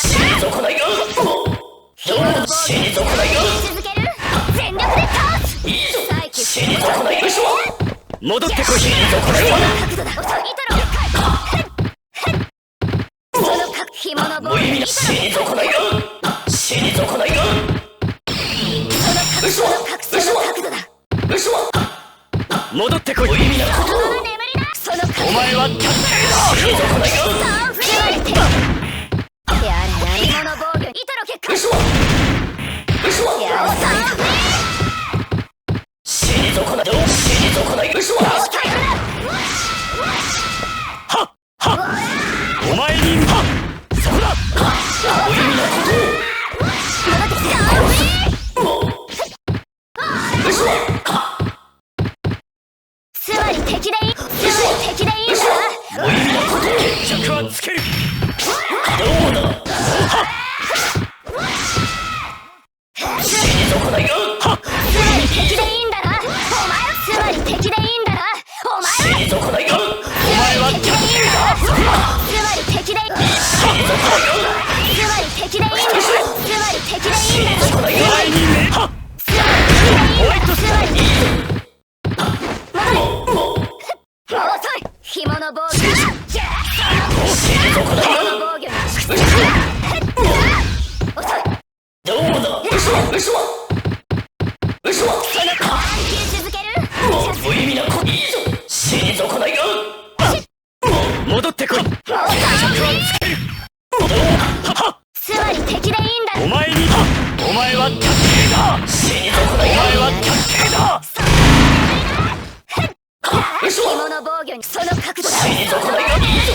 退かないがどうだ退かないが続ける全力で倒すいいぞ退かないが戻ってこい。退かないが角度だ遅いイトロ結界その角紐の棒無意味な退かないが退かないがその角度だ戻ってこい。無意味なことを眠りなその角お前はキャッテ退かないがサンフリーテやれやれ紐の防御イトロ結界やれサンフリ退かない退かないがお前にそこだ。無意味なことをつまり敵でいいんだ無意味なことを決着はつける。どうだ退かないがつまり敵でいいんだなお前つまり敵でいいんだなお前退かないがお前はキャッテつまり敵でいいんだつまり敵でいいんだつまり敵でいいんだ退かないがお前に目はホワイトスタイル。遅い紐の防御退かないが防御に遅いどうだ続ける無意味なこといいぞ退かないが戻ってこい。決着はつける。つまり敵でいいんだお前にお前はキャッテだ。お退かない前はキャッテだ。紐の防御にその角度だ退かないがいいぞ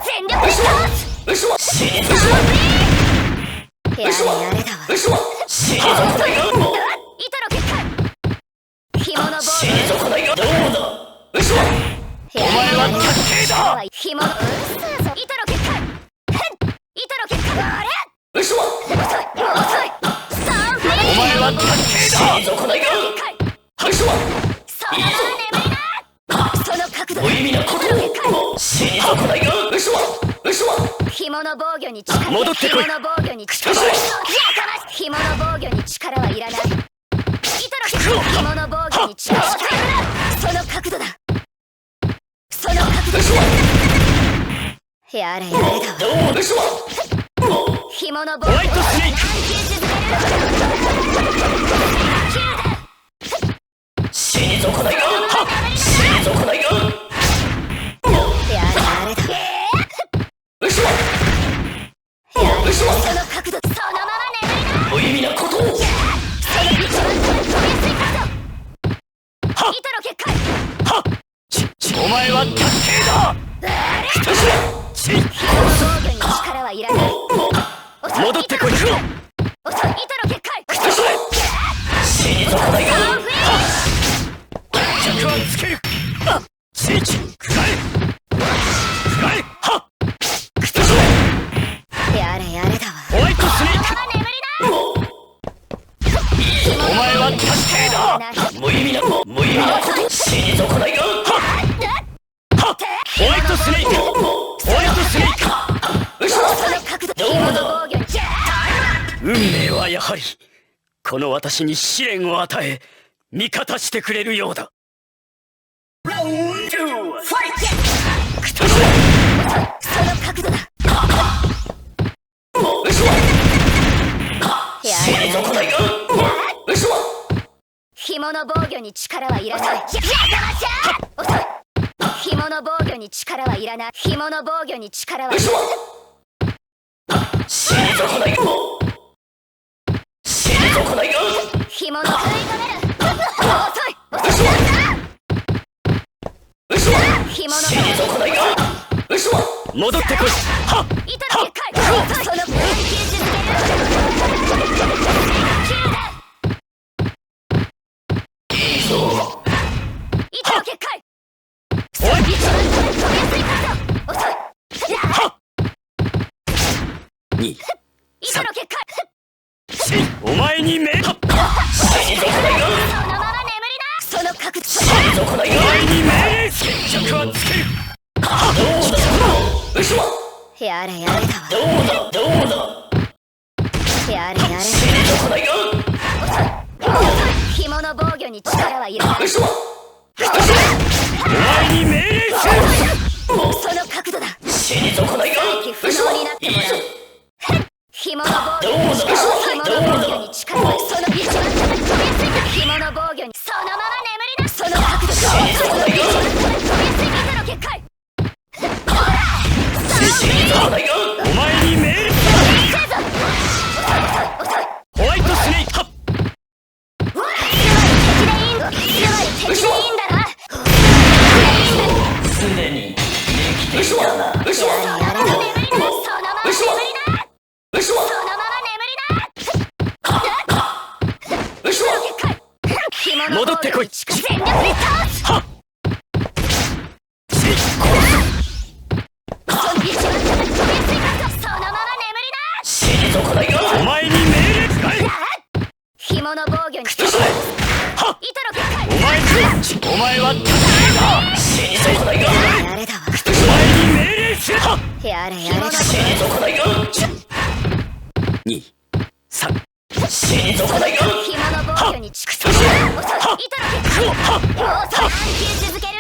全力で倒す退かないやれやれだわ退かないがイトロ結界紐の防退かないがどうだ御お前はキャッテだ。紐のイトロ結界あれ遅いサンフリーお前はキャッテだ。退かないがそのまま眠りなその角度無意味なことを退かないが紐の防御に力戻ってこい。紐の防御に力紐の防御に力はいらないイトロ紐の防御に力その角度だその角度やれやれだわどうでしょ紐の防御ホワイトスネーク。退かないが退かないがやれやれだその角度そのまま眠りな無意味なことをその一番飛びやすい角度イトロ結界お前はキャッテだ。紐の防御に力はいらない戻ってこい。遅いイトロ結界退かないが決着はつける。スイッチくらえくらえ。はやれやれだわホワイトスネーク。眠りなお前はキャッテだ。無意味なこと退かないがホワイトスネーク。ホワイトスネーク。その角度紐の防御に運命はやはりこの私に試練を与え味方してくれるようだ。その角度だ退かないが紐の防御に力はいらない遅い紐の防御に力はいらない紐の防御に力はいらない退かないが退かないが紐の食い止める遅い紐の退かないが戻ってこい。はイトロ結界その分岐続けるいいぞイトロ結界おい。一番飛びやすい角度遅いにイトロ結界お前に目だ。退かないがそのまま眠りなその角度退かないがお前に命令決着はつける。どうだやれやれだわどうだに力はいらない。お前に命令する。その角度だ。死に損ないが再起不能になってもらう。紐の防御に力は、紐の防御に力は、その一番飛びついた紐の防御にそのまま眠りな。その角度だ。その一番飛びついたの結界。死に損ないがお前に命令する。ホワイトスネーク。敵でいいんだな。すでにできてきたな。そのまま眠りな。そのまま眠りな。戻ってこい。全力で倒す。その一番飛びついたそのまま眠りな。死に損ないがお前に命令使え。紐の防御に糸の結界。お前は死に損ないがやれだわ。お前に命令する。やれやれだ。死に損ないが2、3。死に損ないが紐の防御に蓄積。糸の結界。もうそれ暗球続ける。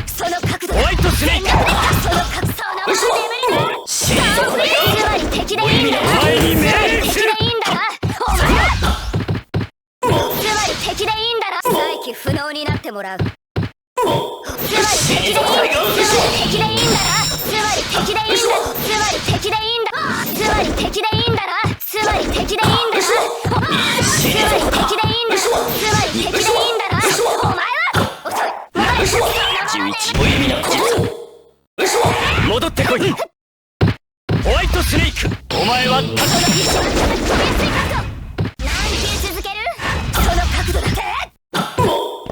その角度。ホワイトスネーク。その角そのまま眠りな。死に損ないがつまり敵でいいんだな。お前に命令する。敵でいいんだな。お前はつまり敵でいいんだな。再起不能になってもらう。つまり敵でいいんだな。敵でいいんだな。つまり敵でいいんだ。つまり敵でいいんだ。つまり敵でいいんだな。つまり敵でいいんだな。つまり敵でいいんだな。つまり敵でいいんだな。お前は遅い。11。無意味なこと戻ってこい。ホワイトスネーク。お前は何球続ける。その角度だけ。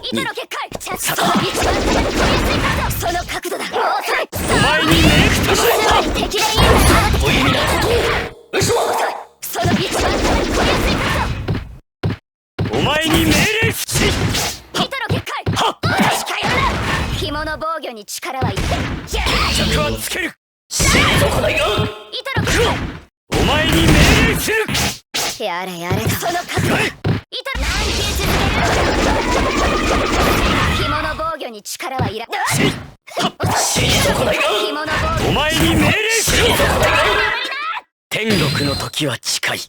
糸の結界。その一番飛びついたその角度だ。もう遅い。お前に命令する。つまり敵でいいんだな。無意味なことその一番飛びついたお前に命令する。糸の結界。近寄るな。紐の防御に力はいって弱はつける。死に損ないが糸の結界。お前に命令する。やれやれだ。その角度。糸何球続ける。紐の防御に力はいらない。死に損ないが紐の防御お前に命令する。死に損ないが天国の時は近い。